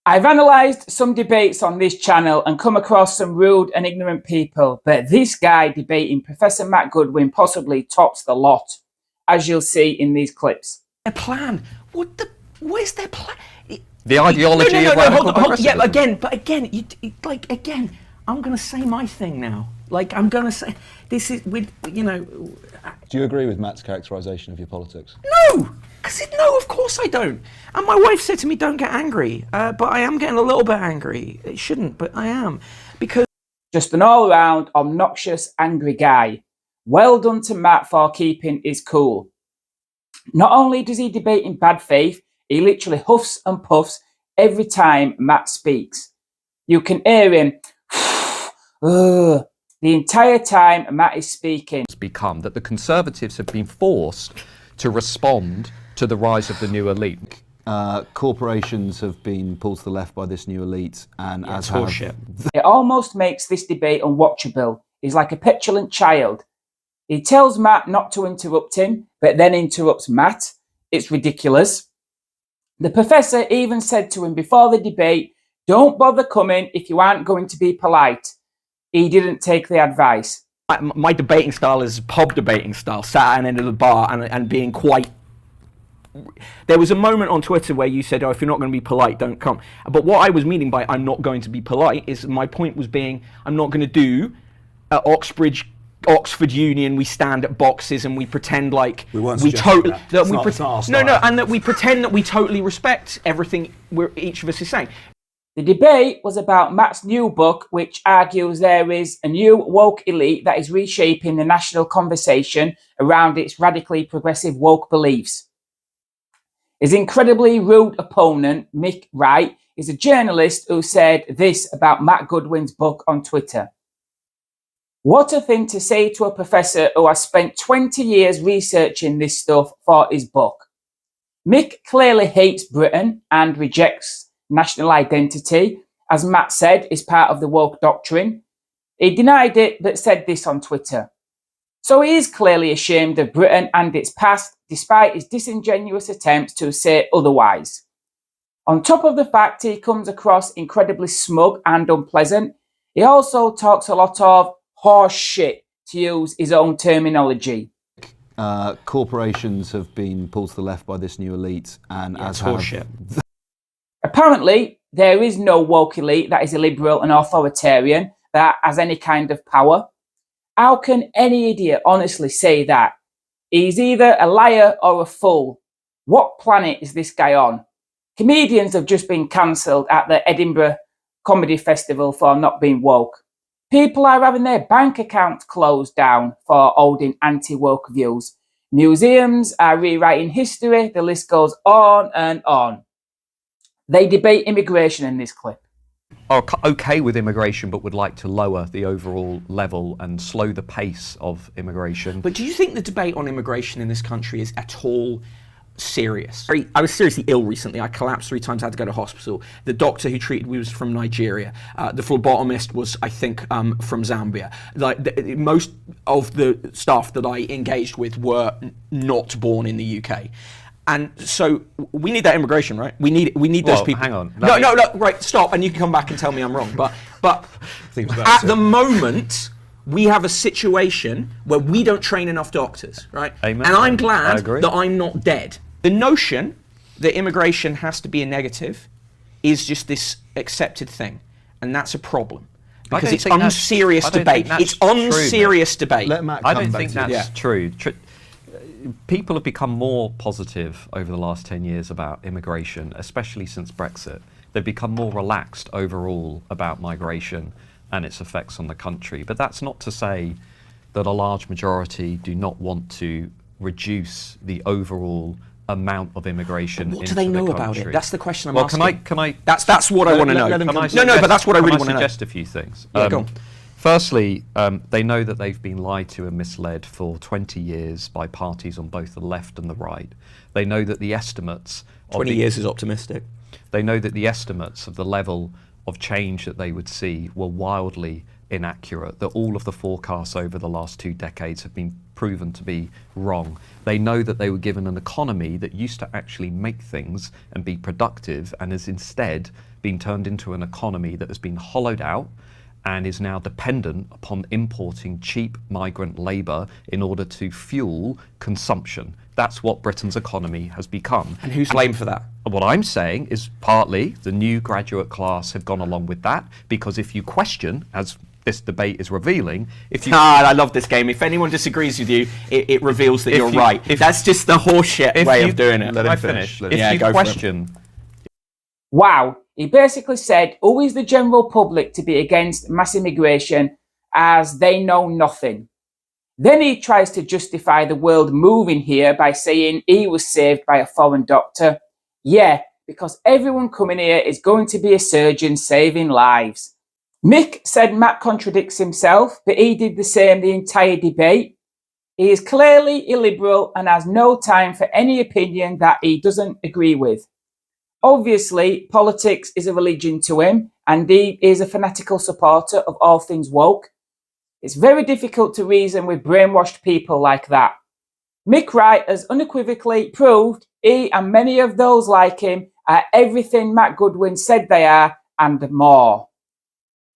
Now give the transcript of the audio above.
I've analysed some debates on this channel and come across some rude and ignorant people, but this guy debating Professor Matt Goodwin possibly tops the lot, as you'll see in these clips. Their plan? Where's their plan? The ideology of radical progressivism. Yeah, but again, I'm going to say my thing now. I'm going to say, this is, Do you agree with Matt's characterization of your politics? No! No, of course I don't. And my wife said to me, don't get angry. But I am getting a little bit angry. It shouldn't, but I am. Because... Just an all-round, obnoxious, angry guy. Well done to Matt for keeping his cool. Not only does he debate in bad faith, he literally huffs and puffs every time Matt speaks. You can hear him the entire time Matt is speaking. It's become that the Conservatives have been forced to respond to the rise of the new elite. Corporations have been pulled to the left by this new elite, and as horseshit. It almost makes this debate unwatchable. He's like a petulant child. He tells Matt not to interrupt him, but then interrupts Matt. It's ridiculous. The professor even said to him before the debate, don't bother coming if you aren't going to be polite. He didn't take the advice. My debating style is pub debating style, sat at an end of the bar and being quite... There was a moment on Twitter where you said, oh, if you're not going to be polite, don't come. But what I was meaning by I'm not going to be polite is my point was being, I'm not going to do at Oxford Union, we stand at boxes and we pretend like and that we pretend that we totally respect everything each of us is saying. The debate was about Matt's new book, which argues there is a new woke elite that is reshaping the national conversation around its radically progressive woke beliefs. His incredibly rude opponent, Mick Wright, is a journalist who said this about Matt Goodwin's book on Twitter. What a thing to say to a professor who has spent 20 years researching this stuff for his book. Mick clearly hates Britain and rejects national identity, as Matt said, is part of the woke doctrine. He denied it, but said this on Twitter. So he is clearly ashamed of Britain and its past, despite his disingenuous attempts to say otherwise. On top of the fact he comes across incredibly smug and unpleasant, he also talks a lot of horse shit, to use his own terminology. Corporations have been pulled to the left by this new elite, and Apparently, there is no woke elite that is illiberal and authoritarian that has any kind of power. How can any idiot honestly say that? He's either a liar or a fool. What planet is this guy on? Comedians have just been cancelled at the Edinburgh Comedy Festival for not being woke. People are having their bank accounts closed down for holding anti-woke views. Museums are rewriting history. The list goes on and on. They debate immigration in this clip. Are okay with immigration, but would like to lower the overall level and slow the pace of immigration. But do you think the debate on immigration in this country is at all serious? I was seriously ill recently. I collapsed 3 times, I had to go to hospital. The doctor who treated me was from Nigeria. The phlebotomist was, I think, from Zambia. Most of the staff that I engaged with were not born in the UK. And so we need that immigration, right? We need those people. Hang on. No, right, stop, and you can come back and tell me I'm wrong. But at the moment, we have a situation where we don't train enough doctors, right? Amen. And I'm glad that I'm not dead. The notion that immigration has to be a negative is just this accepted thing, and that's a problem. Because it's unserious debate. It's unserious debate. Let Matt I come don't back think to you. that's true. People have become more positive over the last 10 years about immigration, especially since Brexit. They've become more relaxed overall about migration and its effects on the country. But that's not to say that a large majority do not want to reduce the overall amount of immigration into the country. What do they know about it? That's the question I'm asking. Well, can I? That's what I want to know. No, but that's what I really want to know. Suggest a few things. Yeah, go on. Firstly, they know that they've been lied to and misled for 20 years by parties on both the left and the right. They know that the estimates... 20 years is optimistic. They know that the estimates of the level of change that they would see were wildly inaccurate, that all of the forecasts over the last 2 decades have been proven to be wrong. They know that they were given an economy that used to actually make things and be productive, and has instead been turned into an economy that has been hollowed out and is now dependent upon importing cheap migrant labour in order to fuel consumption. That's what Britain's economy has become. And who's blamed for that? What I'm saying is partly the new graduate class have gone along with that, because if you question, as this debate is revealing, if you... I love this game. If anyone disagrees with you, it reveals that you're right. That's just the horseshit way of doing it. Let him finish. Yeah, If you go for it. question... Wow. He basically said, who is the general public to be against mass immigration as they know nothing? Then he tries to justify the world moving here by saying he was saved by a foreign doctor. Yeah, because everyone coming here is going to be a surgeon saving lives. Mick said Matt contradicts himself, but he did the same the entire debate. He is clearly illiberal and has no time for any opinion that he doesn't agree with. Obviously, politics is a religion to him, and he is a fanatical supporter of all things woke. It's very difficult to reason with brainwashed people like that. Mick Wright has unequivocally proved he and many of those like him are everything Matt Goodwin said they are and more.